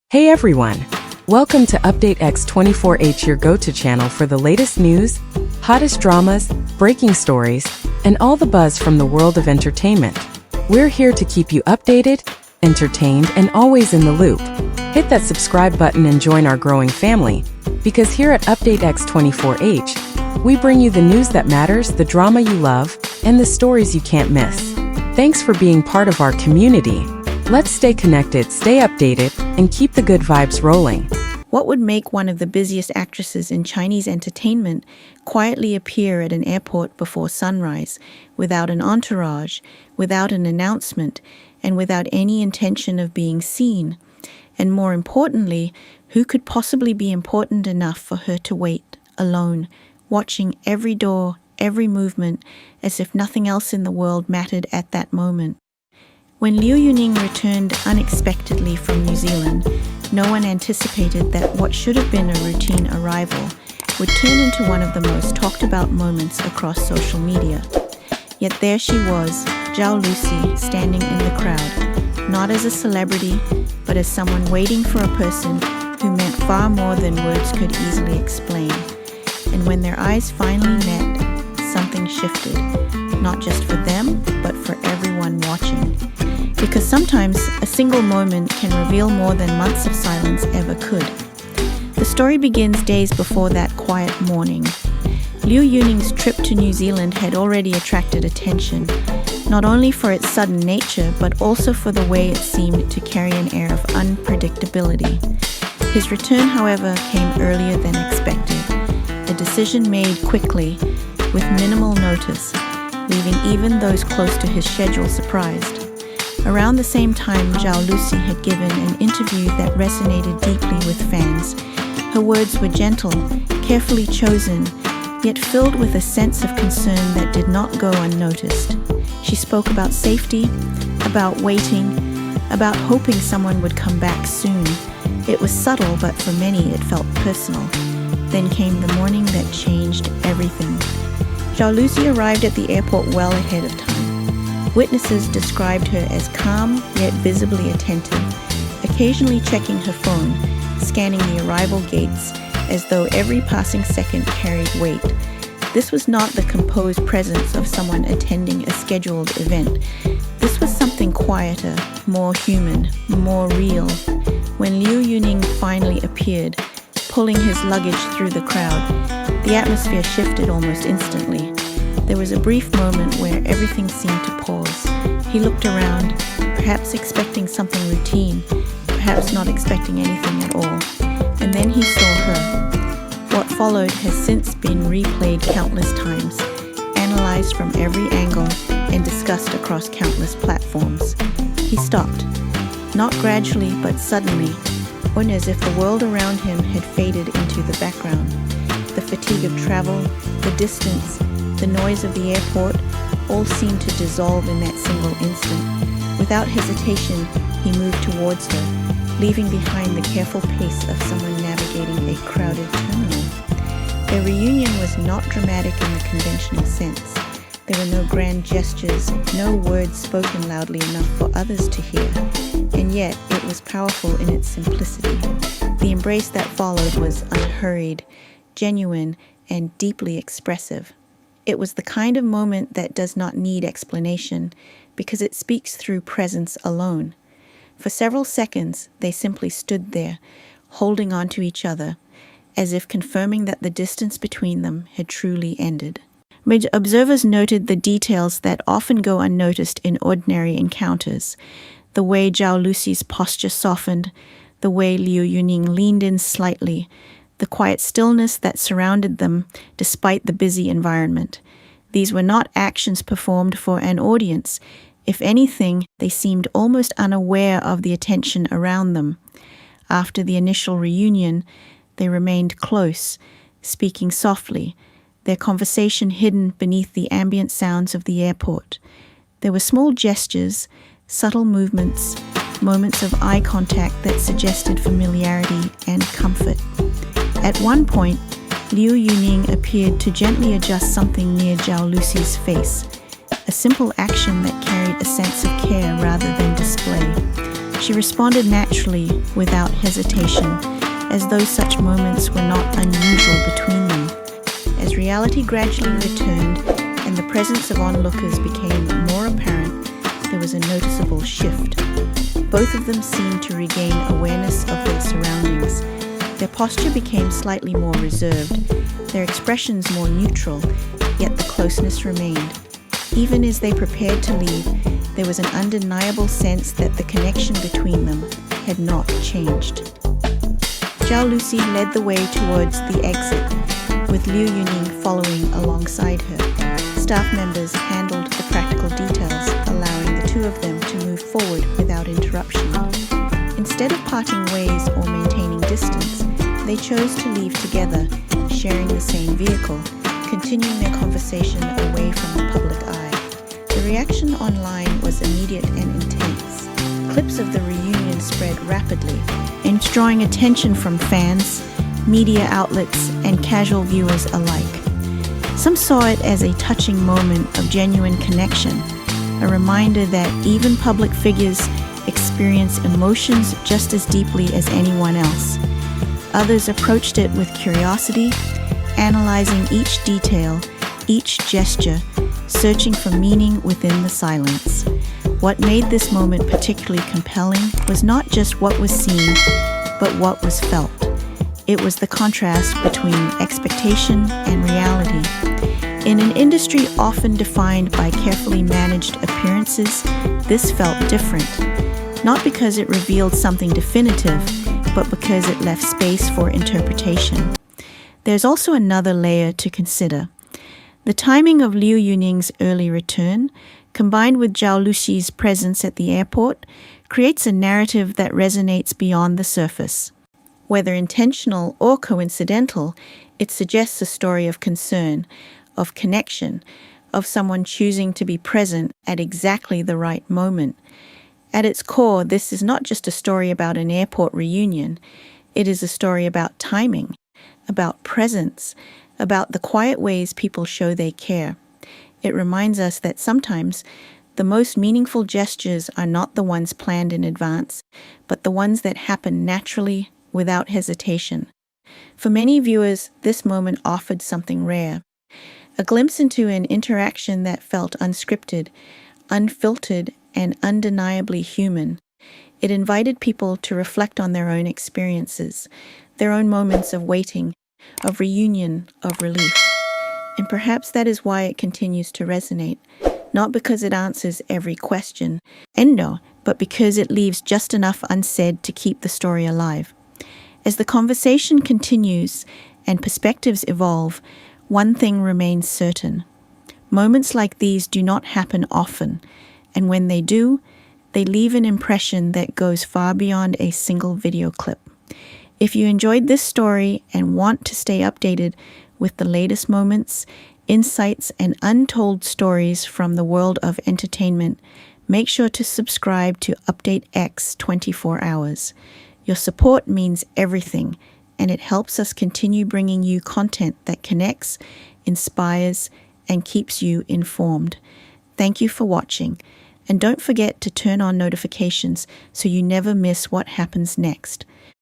Hey everyone! Welcome to Update X24H, your go-to channel for the latest news, hottest dramas, breaking stories, and all the buzz from the world of entertainment. We're here to keep you updated, entertained, and always in the loop. Hit that subscribe button and join our growing family, because here at Update X24H, we bring you the news that matters, the drama you love, and the stories you can't miss. Thanks for being part of our community. Let's stay connected, stay updated, and keep the good vibes rolling. What would make one of the busiest actresses in Chinese entertainment quietly appear at an airport before sunrise, without an entourage, without an announcement, and without any intention of being seen? And more importantly, who could possibly be important enough for her to wait, alone, watching every door, every movement, as if nothing else in the world mattered at that moment? When Liu Yuning returned unexpectedly from New Zealand, no one anticipated that what should have been a routine arrival would turn into one of the most talked about moments across social media. Yet there she was, Zhao Lusi, standing in the crowd, not as a celebrity, but as someone waiting for a person who meant far more than words could easily explain. And when their eyes finally met, something shifted, not just for them, but for everyone watching. Because sometimes a single moment can reveal more than months of silence ever could. The story begins days before that quiet morning. Liu Yuning's trip to New Zealand had already attracted attention, not only for its sudden nature, but also for the way it seemed to carry an air of unpredictability. His return, however, came earlier than expected, a decision made quickly, with minimal notice, leaving even those close to his schedule surprised. Around the same time, Zhao Lusi had given an interview that resonated deeply with fans. Her words were gentle, carefully chosen, yet filled with a sense of concern that did not go unnoticed. She spoke about safety, about waiting, about hoping someone would come back soon. It was subtle, but for many it felt personal. Then came the morning that changed everything. Zhao Lusi arrived at the airport well ahead of time. Witnesses described her as calm yet visibly attentive, occasionally checking her phone, scanning the arrival gates as though every passing second carried weight. This was not the composed presence of someone attending a scheduled event. This was something quieter, more human, more real. When Liu Yuning finally appeared, pulling his luggage through the crowd, the atmosphere shifted almost instantly. There was a brief moment where everything seemed to pause. He looked around, perhaps expecting something routine, perhaps not expecting anything at all. And then he saw her. What followed has since been replayed countless times, analyzed from every angle, and discussed across countless platforms. He stopped, not gradually but suddenly, or as if the world around him had faded into the background. The fatigue of travel, the distance, the noise of the airport, all seemed to dissolve in that single instant. Without hesitation, he moved towards her, leaving behind the careful pace of someone navigating a crowded terminal. Their reunion was not dramatic in the conventional sense. There were no grand gestures, no words spoken loudly enough for others to hear, and yet it was powerful in its simplicity. The embrace that followed was unhurried, genuine, and deeply expressive. It was the kind of moment that does not need explanation, because it speaks through presence alone. For several seconds, they simply stood there, holding on to each other, as if confirming that the distance between them had truly ended. Observers noted the details that often go unnoticed in ordinary encounters: the way Zhao Lusi's posture softened, the way Liu Yuning leaned in slightly, the quiet stillness that surrounded them despite the busy environment. These were not actions performed for an audience. If anything, they seemed almost unaware of the attention around them. After the initial reunion, they remained close, speaking softly, their conversation hidden beneath the ambient sounds of the airport. There were small gestures, subtle movements, moments of eye contact that suggested familiarity and comfort. At one point, Liu Yuning appeared to gently adjust something near Zhao Lusi's face, a simple action that carried a sense of care rather than display. She responded naturally, without hesitation, as though such moments were not unusual between them. As reality gradually returned and the presence of onlookers became more apparent, there was a noticeable shift. Both of them seemed to regain awareness of their surroundings. Their posture became slightly more reserved, their expressions more neutral, yet the closeness remained. Even as they prepared to leave, there was an undeniable sense that the connection between them had not changed. Zhao Lusi led the way towards the exit, with Liu Yuning following alongside her. Staff members handled the practical details, allowing the two of them to move forward without interruption. Instead of parting ways or maintaining distance, they chose to leave together, sharing the same vehicle, continuing their conversation away from the public eye. The reaction online was immediate and intense. Clips of the reunion spread rapidly, and drawing attention from fans, media outlets, and casual viewers alike. Some saw it as a touching moment of genuine connection, a reminder that even public figures experience emotions just as deeply as anyone else. Others approached it with curiosity, analyzing each detail, each gesture, searching for meaning within the silence. What made this moment particularly compelling was not just what was seen, but what was felt. It was the contrast between expectation and reality. In an industry often defined by carefully managed appearances, this felt different. Not because it revealed something definitive, but because it left space for interpretation. There's also another layer to consider. The timing of Liu Yuning's early return, combined with Zhao Lusi's presence at the airport, creates a narrative that resonates beyond the surface. Whether intentional or coincidental, it suggests a story of concern, of connection, of someone choosing to be present at exactly the right moment. At its core, this is not just a story about an airport reunion. It is a story about timing, about presence, about the quiet ways people show they care. It reminds us that sometimes the most meaningful gestures are not the ones planned in advance, but the ones that happen naturally, without hesitation. For many viewers, this moment offered something rare. A glimpse into an interaction that felt unscripted, unfiltered, and undeniably human. It invited people to reflect on their own experiences, their own moments of waiting, of reunion, of relief. And perhaps that is why it continues to resonate, not because it answers every question, but because it leaves just enough unsaid to keep the story alive. As the conversation continues and perspectives evolve, one thing remains certain. Moments like these do not happen often, and when they do, they leave an impression that goes far beyond a single video clip. If you enjoyed this story and want to stay updated with the latest moments, insights, and untold stories from the world of entertainment, make sure to subscribe to Update X 24 Hours. Your support means everything, and it helps us continue bringing you content that connects, inspires, and keeps you informed. Thank you for watching, and don't forget to turn on notifications so you never miss what happens next.